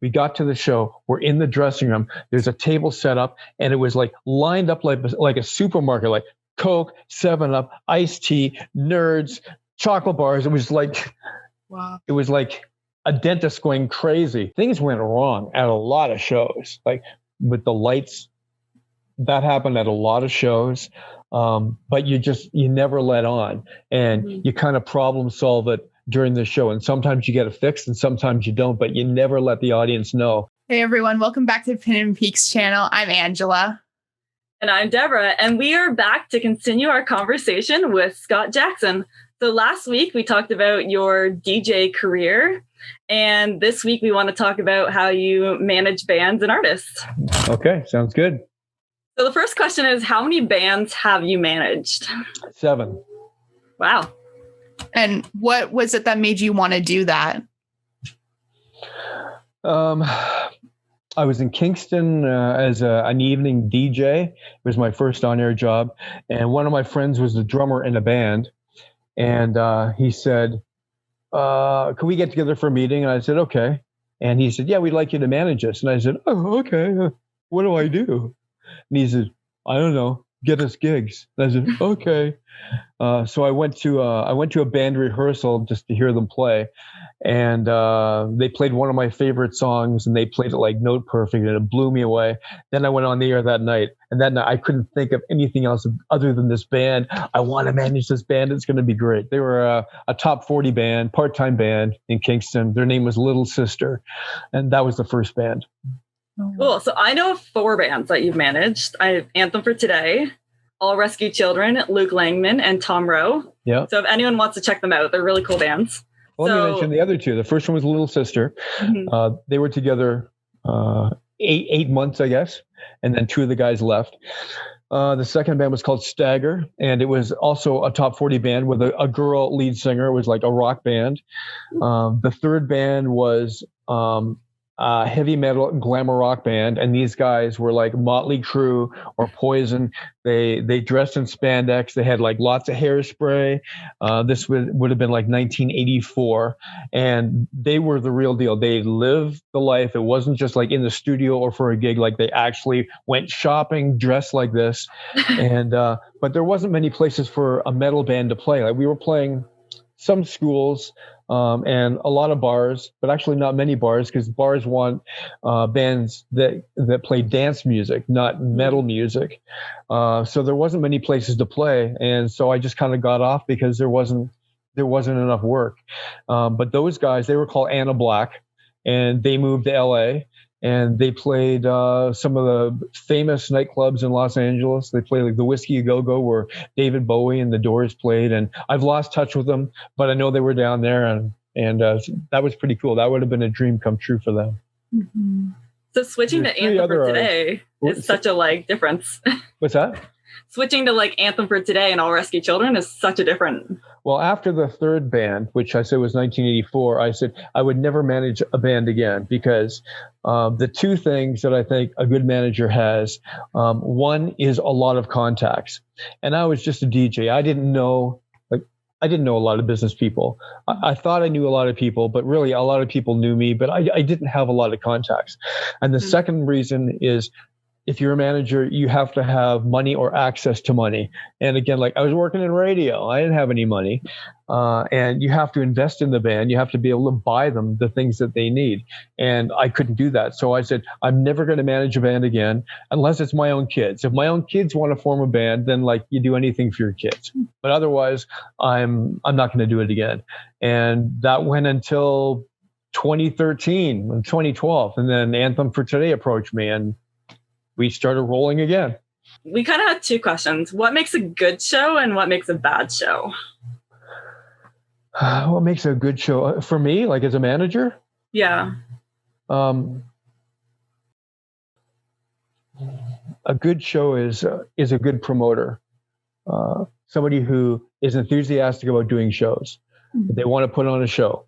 We got to the show. We're in the dressing room. There's a table set up, and it was like lined up like a supermarket, like Coke, 7-Up, iced tea, Nerds, chocolate bars. It was like, wow. It was like a dentist going crazy. Things went wrong at a lot of shows, like with the lights. That happened at a lot of shows. But you never let on, and you kind of problem solve it during the show. And sometimes you get it fixed and sometimes you don't, but you never let the audience know. Hey everyone, welcome back to the Pin&Peeks channel. I'm Angela. And I'm Deborah, and we are back to continue our conversation with Scott Jackson. So last week we talked about your DJ career, and this week we want to talk about how you manage bands and artists. Okay, sounds good. So the first question is, how many bands have you managed? 7. Wow. And what was it that made you want to do that? I was in Kingston as an evening DJ. It was my first on-air job. And one of my friends was the drummer in a band. And he said, can we get together for a meeting? And I said, okay. And he said, yeah, we'd like you to manage us. And I said, oh, okay. What do I do? And he said, I don't know, get us gigs. And I said, okay. So I went to a band rehearsal just to hear them play. And they played one of my favorite songs, and they played it like note perfect, and it blew me away. Then I went on the air that night, and that night I couldn't think of anything else other than this band. I want to manage this band. It's going to be great. They were a top 40 band, part-time band in Kingston. Their name was Little Sister, and that was the first band. Cool. So I know of 4 bands that you've managed. I have Anthem for Today, All Rescue Children, Luke Langman, and Tom Rowe. Yeah. So if anyone wants to check them out, they're really cool bands. Well, let me mention the other 2. The first one was Little Sister. Mm-hmm. They were together 8 months, I guess, and then 2 of the guys left. The second band was called Stagger, and it was also a top 40 band with a girl lead singer. It was like a rock band. The third band was heavy metal glamour rock band, and these guys were like Motley Crue or Poison. They dressed in spandex. They had like lots of hairspray. This would have been like 1984, and they were the real deal. They lived the life. It wasn't just like in the studio or for a gig. Like they actually went shopping dressed like this, and but there wasn't many places for a metal band to play. Like we were playing some schools and a lot of bars, but actually not many bars, because bars want bands that play dance music, not metal music. So there wasn't many places to play, and so I just kind of got off because there wasn't enough work. But those guys, they were called Anna Black, and they moved to LA. And they played some of the famous nightclubs in Los Angeles. They played like the Whiskey A Go-Go, where David Bowie and the Doors played. And I've lost touch with them, but I know they were down there, and that was pretty cool. That would have been a dream come true for them. Mm-hmm. So switching to Anthem for Today is such a difference. What's that? Switching to Anthem for Today and All Rescue Children is such a different. Well, after the third band, which I said was 1984, I said I would never manage a band again, because the 2 things that I think a good manager has, one is a lot of contacts. And I was just a DJ. I didn't know a lot of business people. I thought I knew a lot of people, but really a lot of people knew me, but I didn't have a lot of contacts. And the second reason is, if you're a manager, you have to have money or access to money. And again, like I was working in radio, I didn't have any money. And you have to invest in the band. You have to be able to buy them the things that they need. And I couldn't do that. So I said, I'm never going to manage a band again unless it's my own kids. If my own kids want to form a band, then you do anything for your kids. But otherwise, I'm not going to do it again. And that went until 2013 and 2012. And then Anthem for Today approached me, and we started rolling again. We kind of had 2 questions. What makes a good show and what makes a bad show? What makes a good show? For me, like as a manager? Yeah. A good show is a good promoter. Somebody who is enthusiastic about doing shows. They want to put on a show.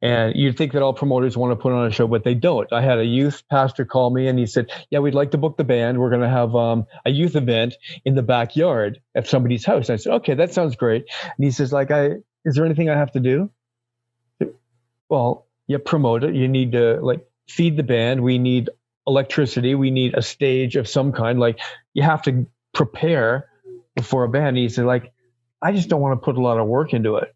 And you'd think that all promoters want to put on a show, but they don't. I had a youth pastor call me, and he said, yeah, we'd like to book the band. We're going to have a youth event in the backyard at somebody's house. And I said, okay, that sounds great. And he says, is there anything I have to do? Well, you promote it. You need to feed the band. We need electricity. We need a stage of some kind. Like, you have to prepare for a band. He said, like, I just don't want to put a lot of work into it.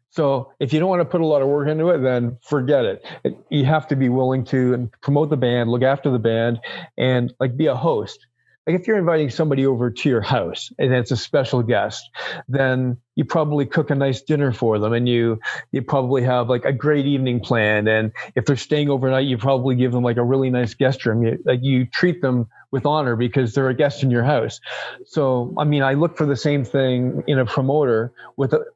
So if you don't want to put a lot of work into it, then forget it. You have to be willing to promote the band, look after the band, and like be a host. Like, if you're inviting somebody over to your house and it's a special guest, then you probably cook a nice dinner for them, and you probably have like a great evening planned. And if they're staying overnight, you probably give them like a really nice guest room. You treat them with honor because they're a guest in your house. So, I mean, I look for the same thing in a promoter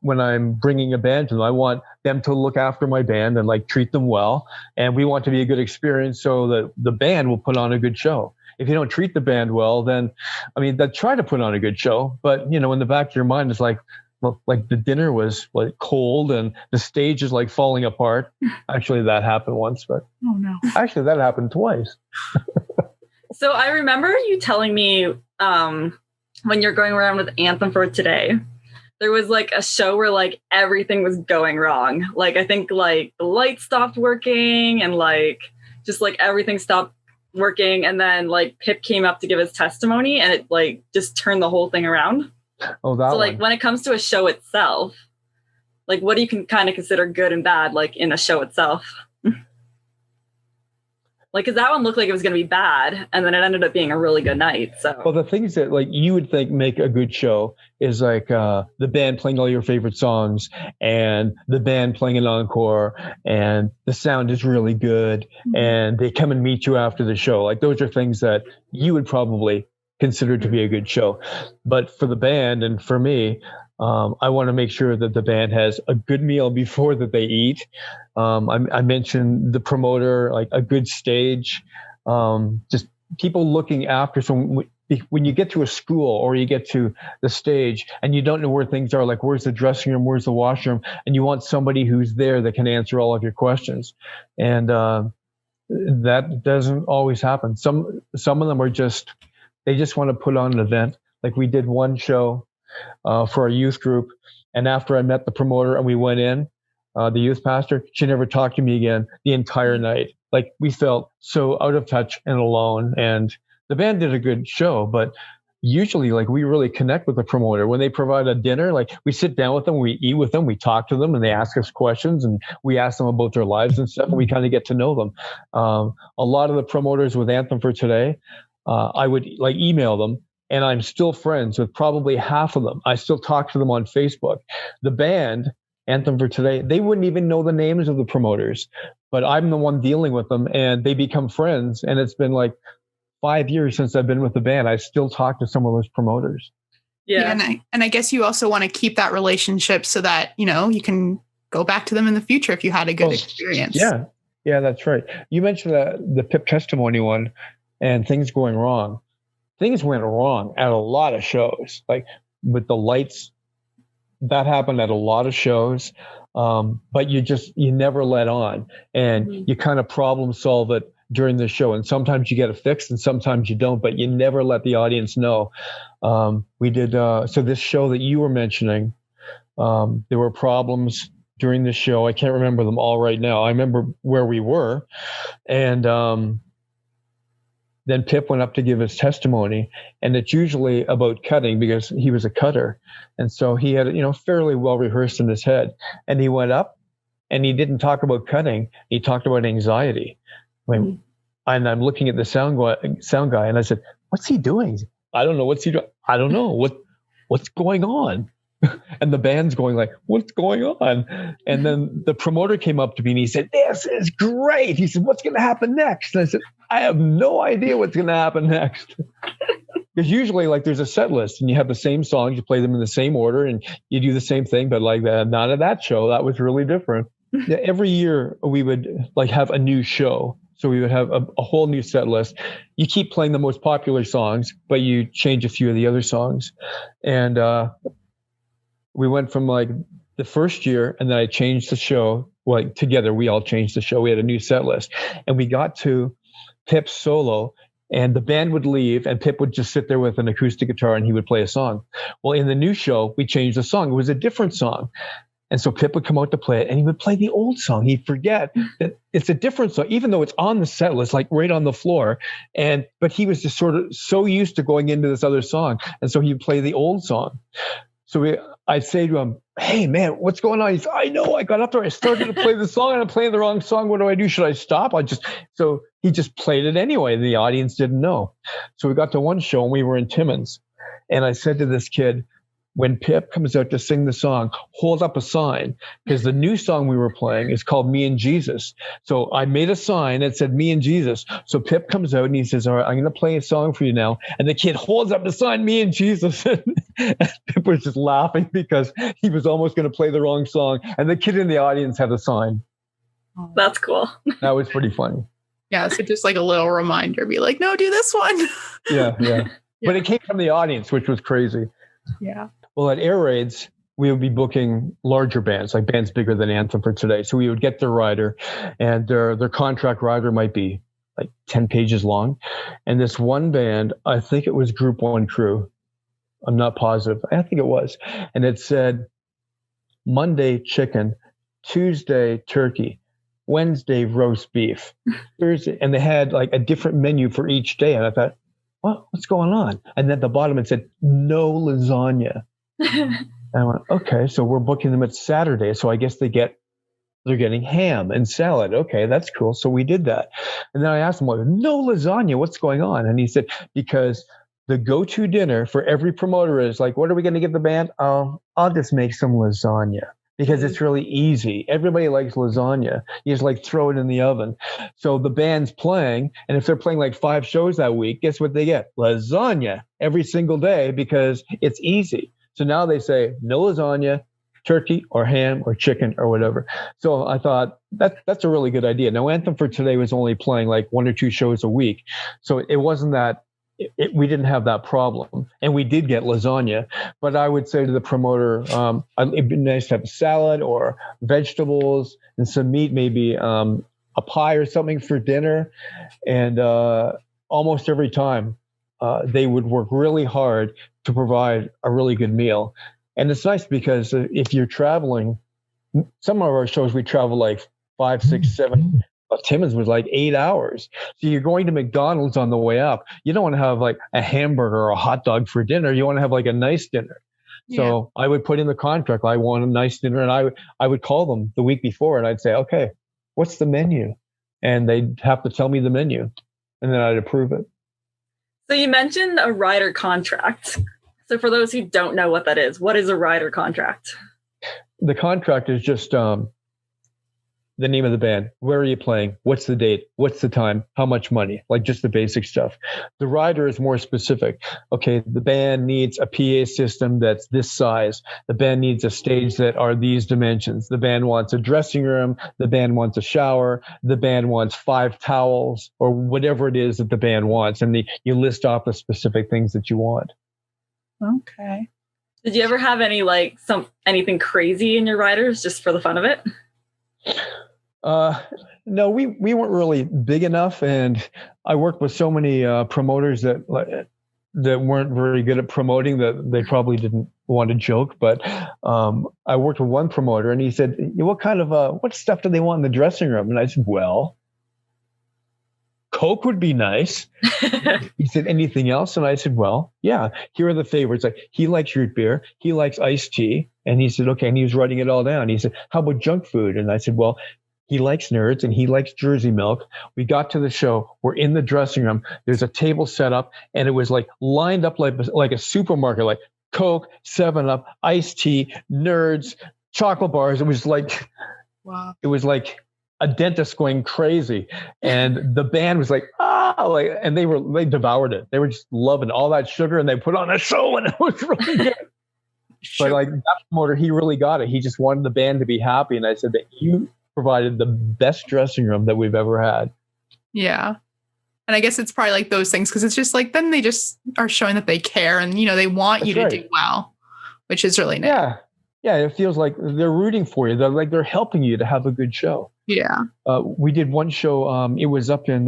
when I'm bringing a band to them. I want them to look after my band and like treat them well. And we want to be a good experience so that the band will put on a good show. If you don't treat the band well, then, I mean, they try to put on a good show, but in the back of your mind, it's like, well, like the dinner was like cold and the stage is like falling apart. Actually, that happened once, but actually that happened twice. So I remember you telling me when you're going around with Anthem for Today, there was like a show where like everything was going wrong. Like, I think like the lights stopped working and like just like everything stopped working, and then like Pip came up to give his testimony and it like just turned the whole thing around. Oh, that so like one. When it comes to a show itself, like what do you can kind of consider good and bad like in a show itself? Like, because that one looked like it was going to be bad, and then it ended up being a really good night. So, well, the things that like you would think make a good show is like the band playing all your favorite songs, and the band playing an encore, and the sound is really good, and they come and meet you after the show. Like, those are things that you would probably consider to be a good show. But for the band and for me, I want to make sure that the band has a good meal before that they eat. I mentioned the promoter, like a good stage, just people looking after. So when you get to a school or you get to the stage and you don't know where things are, like where's the dressing room, where's the washroom, and you want somebody who's there that can answer all of your questions. And that doesn't always happen. Some of them are they just want to put on an event. Like, we did one show for a youth group, and after I met the promoter and we went in, the youth pastor, she never talked to me again the entire night. Like, we felt so out of touch and alone, and the band did a good show, but usually like we really connect with the promoter when they provide a dinner. Like, we sit down with them, we eat with them, we talk to them, and they ask us questions, and we ask them about their lives and stuff, and we kind of get to know them. A lot of the promoters with Anthem for Today, I would like email them, and I'm still friends with probably half of them. I still talk to them on Facebook. The band, Anthem for Today, they wouldn't even know the names of the promoters, but I'm the one dealing with them, and they become friends. And it's been like 5 years since I've been with the band. I still talk to some of those promoters. Yeah. And I guess you also want to keep that relationship so that, you can go back to them in the future if you had a good experience. Yeah. Yeah, that's right. You mentioned the Pip testimony one and things going wrong. Things went wrong at a lot of shows, like with the lights. That happened at a lot of shows, but you never let on, and you kind of problem solve it during the show. And sometimes you get it fixed, and sometimes you don't. But you never let the audience know. We did so this show that you were mentioning. There were problems during the show. I can't remember them all right now. I remember where we were, and then Pip went up to give his testimony, and it's usually about cutting because he was a cutter. And so he had, fairly well rehearsed in his head. And he went up and he didn't talk about cutting. He talked about anxiety. And I'm looking at the sound guy and I said, what's he doing? I don't know. What's he doing? I don't know. What's going on? And the band's going like, what's going on? And then the promoter came up to me and he said, this is great. He said, what's going to happen next? And I said, I have no idea what's going to happen next. Because usually like there's a set list and you have the same songs, you play them in the same order and you do the same thing. But like not at that show, that was really different. Yeah, every year we would like have a new show. So we would have a whole new set list. You keep playing the most popular songs, but you change a few of the other songs. And we went from like the first year, and then I changed the show. Like together, we all changed the show. We had a new set list, and we got to Pip's solo, and the band would leave, and Pip would just sit there with an acoustic guitar, and he would play a song. Well, in the new show, we changed the song. It was a different song, And so Pip would come out to play it, and he would play the old song. He'd forget that it's a different song, even though it's on the set list, like right on the floor. But he was just sort of so used to going into this other song. And so he'd play the old song. So I'd say to him, "Hey, man, what's going on?" He said, "I know. I got up there. I started to play the song, and I'm playing the wrong song. What do I do? Should I stop?" So he just played it anyway. The audience didn't know. So we got to one show, and we were in Timmins. And I said to this kid, when Pip comes out to sing the song, hold up a sign, because the new song we were playing is called Me and Jesus. So I made a sign that said Me and Jesus. So Pip comes out and he says, "All right, I'm going to play a song for you now." And the kid holds up the sign, Me and Jesus. And Pip was just laughing because he was almost going to play the wrong song. And the kid in the audience had a sign. That's cool. That was pretty funny. Yeah. So just like a little reminder, be like, no, do this one. Yeah. But it came from the audience, which was crazy. Yeah. Well, at air raids, we would be booking larger bands, like bands bigger than Anthem for Today. So we would get their rider, and their contract rider might be like 10 pages long. And this one band, I think it was Group One Crew. I'm not positive. I think it was. And it said Monday chicken, Tuesday turkey, Wednesday roast beef, Thursday. And they had like a different menu for each day. And I thought, what's going on? And then at the bottom it said no lasagna. And I went, okay, so we're booking them at Saturday. So I guess they're getting ham and salad. Okay, that's cool. So we did that. And then I asked him, no lasagna, what's going on? And he said, because the go-to dinner for every promoter is like, what are we going to give the band? Oh, I'll just make some lasagna because it's really easy. Everybody likes lasagna. You just like throw it in the oven. So the band's playing, and if they're playing like 5 shows that week, guess what they get? Lasagna every single day because it's easy. So now they say no lasagna, turkey or ham or chicken or whatever. So I thought that's a really good idea. Now Anthem for Today was only playing like 1 or 2 shows a week. So it wasn't that we didn't have that problem, and we did get lasagna. But I would say to the promoter, it'd be nice to have a salad or vegetables and some meat, maybe a pie or something for dinner. And almost every time they would work really hard to provide a really good meal. And it's nice because if you're traveling, some of our shows we travel like 5, 6, 7. Timmins was like 8 hours. So you're going to McDonald's on the way up. You don't want to have like a hamburger or a hot dog for dinner. You want to have like a nice dinner. Yeah. So I would put in the contract, I want a nice dinner. And I would call them the week before and I'd say, okay, what's the menu? And they'd have to tell me the menu and then I'd approve it. So you mentioned a rider contract. So for those who don't know what that is, what is a rider contract? The contract is just the name of the band. Where are you playing? What's the date? What's the time? How much money? Like just the basic stuff. The rider is more specific. Okay, the band needs a PA system that's this size. The band needs a stage that are these dimensions. The band wants a dressing room. The band wants a shower. The band wants 5 towels or whatever it is that the band wants. And you list off the specific things that you want. Okay. Did you ever have anything crazy in your riders just for the fun of it? No, we weren't really big enough, and I worked with so many promoters that weren't very good at promoting that they probably didn't want to joke. But I worked with one promoter, and he said, "What kind of what stuff do they want in the dressing room?" And I said, "Well, Coke would be nice." He said, "Anything else?" And I said, "Well, yeah, here are the favorites. Like he likes root beer, he likes iced tea." And he said, "Okay." And he was writing it all down. He said, "How about junk food?" And I said, "Well, he likes Nerds and he likes Jersey milk." We got to the show. We're in the dressing room. There's a table set up, and it was like lined up like a supermarket, like Coke, 7-Up, iced tea, Nerds, chocolate bars. It was like, wow. It was like a dentist going crazy, and the band was like, and they devoured it. They were just loving all that sugar, and they put on a show, and it was really good. But like that promoter, he really got it. He just wanted the band to be happy, and I said that you provided the best dressing room that we've ever had. Yeah. And I guess it's probably like those things, because it's just like, then they just are showing that they care and, they want That's you to do well, which is really nice. Yeah. Yeah. It feels like they're rooting for you. They're helping you to have a good show. Yeah. We did one show. It was up in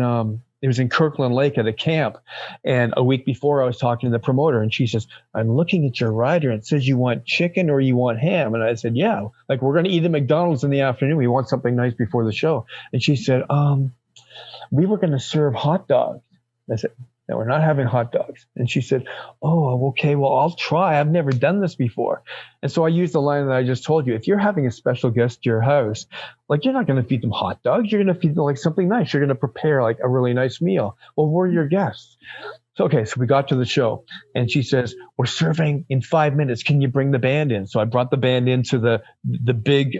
it was in Kirkland Lake at a camp. And a week before, I was talking to the promoter, and she says, I'm looking at your rider, and it says you want chicken or you want ham. And I said, yeah, like we're going to eat at McDonald's in the afternoon. We want something nice before the show. And she said, we were going to serve hot dogs. I said, no, we're not having hot dogs. And she said, oh, okay, well, I'll try. I've never done this before. And so I used the line that I just told you. If you're having a special guest to your house, like you're not going to feed them hot dogs. You're going to feed them like something nice. You're going to prepare like a really nice meal. Well, we're your guests. So, okay, so we got to the show, and she says, we're serving in 5 minutes. Can you bring the band in? So I brought the band into the big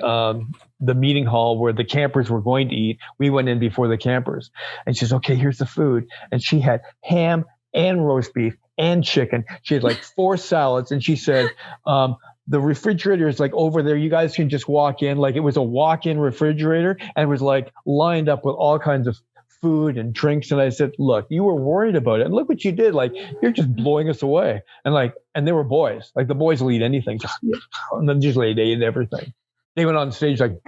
the meeting hall where the campers were going to eat. We went in before the campers, and she says, okay, here's the food. And she had ham and roast beef and chicken. She had like 4 salads, and she said, the refrigerator is like over there. You guys can just walk in. Like it was a walk-in refrigerator, and it was like lined up with all kinds of food and drinks. And I said, look, you were worried about it, and look what you did. Like you're just blowing us away. And they were boys. Like the boys will eat anything. And then usually they ate everything. They went on stage like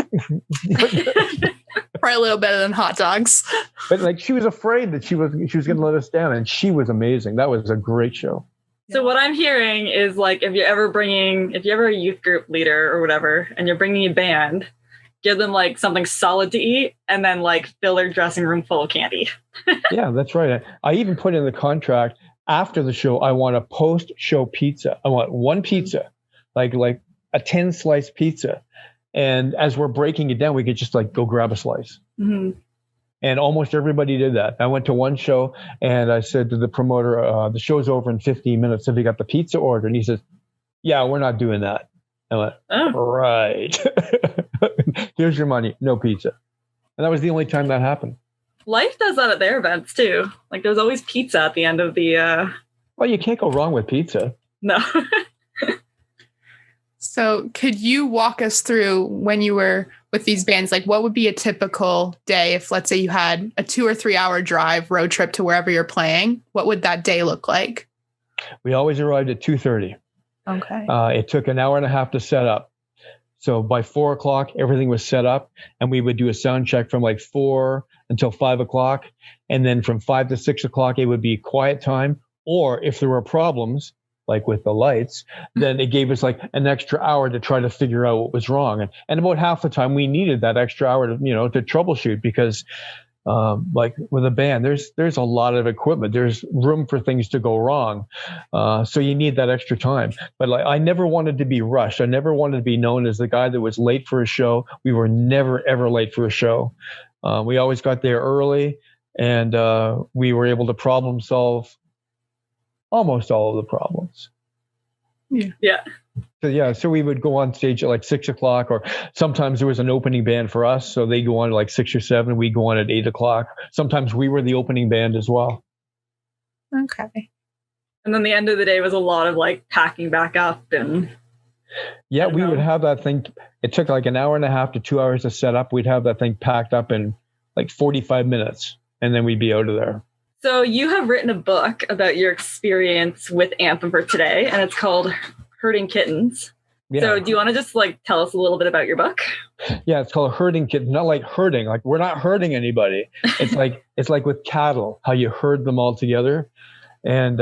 probably a little better than hot dogs. But like she was afraid that she was going to let us down, and she was amazing. That was a great show. So what I'm hearing is like if you're ever a youth group leader or whatever, and you're bringing a band, give them like something solid to eat, and then like fill their dressing room full of candy. Yeah, that's right. I even put in the contract after the show, I want a post-show pizza. I want one pizza, like a 10-slice pizza. And as we're breaking it down, we could just like go grab a slice. Mm-hmm. And almost everybody did that. I went to one show and I said to the promoter, the show's over in 15 minutes. Have you got the pizza order? And he says, yeah, we're not doing that. I went, right. Here's your money. No pizza. And that was the only time that happened. Life does that at their events too. Like there's always pizza at the end of the... Well, you can't go wrong with pizza. No. So could you walk us through when you were with these bands, like what would be a typical day if, let's say, you had a 2 or 3 hour drive road trip to wherever you're playing? What would that day look like? We always arrived at 2:30. Okay. It took an hour and a half to set up. So by 4 o'clock, everything was set up, and we would do a sound check from like 4 until 5 o'clock. And then from 5 to 6 o'clock, it would be quiet time. Or if there were problems, like with the lights, then it gave us like an extra hour to try to figure out what was wrong. And about half the time we needed that extra hour to troubleshoot because like with a band, there's a lot of equipment. There's room for things to go wrong. So you need that extra time. But like, I never wanted to be rushed. I never wanted to be known as the guy that was late for a show. We were never, ever late for a show. We always got there early, and we were able to problem solve almost all of the problems. Yeah. So we would go on stage at like 6 o'clock, or sometimes there was an opening band for us. So they go on at like 6 or 7. We go on at 8 o'clock. Sometimes we were the opening band as well. Okay. And then the end of the day was a lot of like packing back up and. Yeah, we would have that thing. It took like an hour and a half to 2 hours to set up. We'd have that thing packed up in like 45 minutes, and then we'd be out of there. So you have written a book about your experience with Anthem for today, and it's called Herding Kittens. Yeah. So do you want to just like tell us a little bit about your book? Yeah, it's called Herding Kittens. Not like herding, like we're not hurting anybody. It's like with cattle, how you herd them all together. And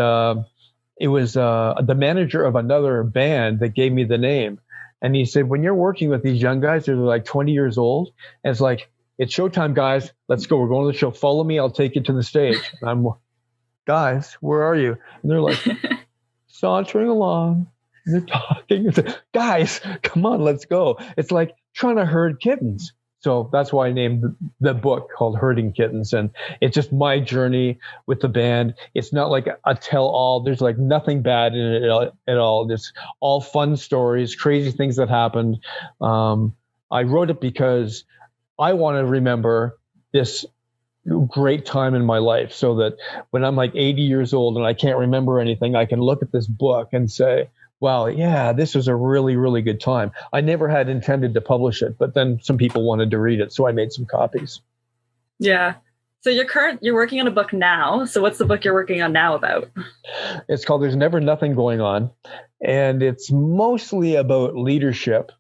it was the manager of another band that gave me the name. And he said, when you're working with these young guys, they're like 20 years old, and it's like, it's showtime, guys. Let's go. We're going to the show. Follow me. I'll take you to the stage. And I'm, guys, where are you? And they're like, sauntering along. And they're talking. Guys, come on, let's go. It's like trying to herd kittens. So that's why I named the book called Herding Kittens. And it's just my journey with the band. It's not like a tell-all. There's like nothing bad in it at all. It's all fun stories, crazy things that happened. I wrote it because I want to remember this great time in my life, so that when I'm like 80 years old and I can't remember anything, I can look at this book and say, wow, yeah, this was a really, really good time. I never had intended to publish it, but then some people wanted to read it, so I made some copies. Yeah. So you're working on a book now. So what's the book you're working on now about? It's called There's Never Nothing Going On, and it's mostly about leadership.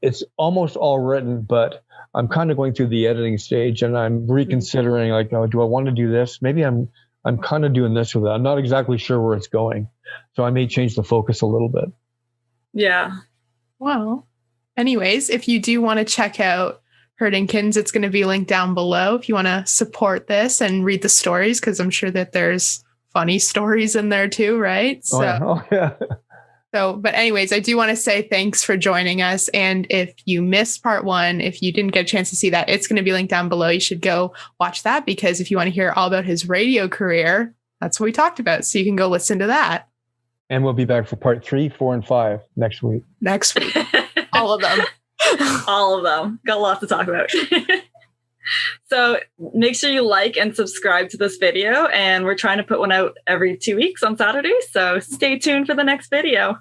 It's almost all written, but I'm kind of going through the editing stage, and I'm reconsidering, like, oh, do I want to do this? Maybe I'm kind of doing this with it. I'm not exactly sure where it's going. So I may change the focus a little bit. Yeah. Well, anyways, if you do want to check out Herdingkins, it's going to be linked down below if you want to support this and read the stories, because I'm sure that there's funny stories in there too, right? Oh, yeah. So, but anyways, I do want to say thanks for joining us. And if you missed part 1, if you didn't get a chance to see that, it's going to be linked down below. You should go watch that, because if you want to hear all about his radio career, that's what we talked about. So you can go listen to that. And we'll be back for part 3, 4, and 5 next week. All of them. All of them. Got lots to talk about. So make sure you like and subscribe to this video. And we're trying to put one out every 2 weeks on Saturdays. So stay tuned for the next video.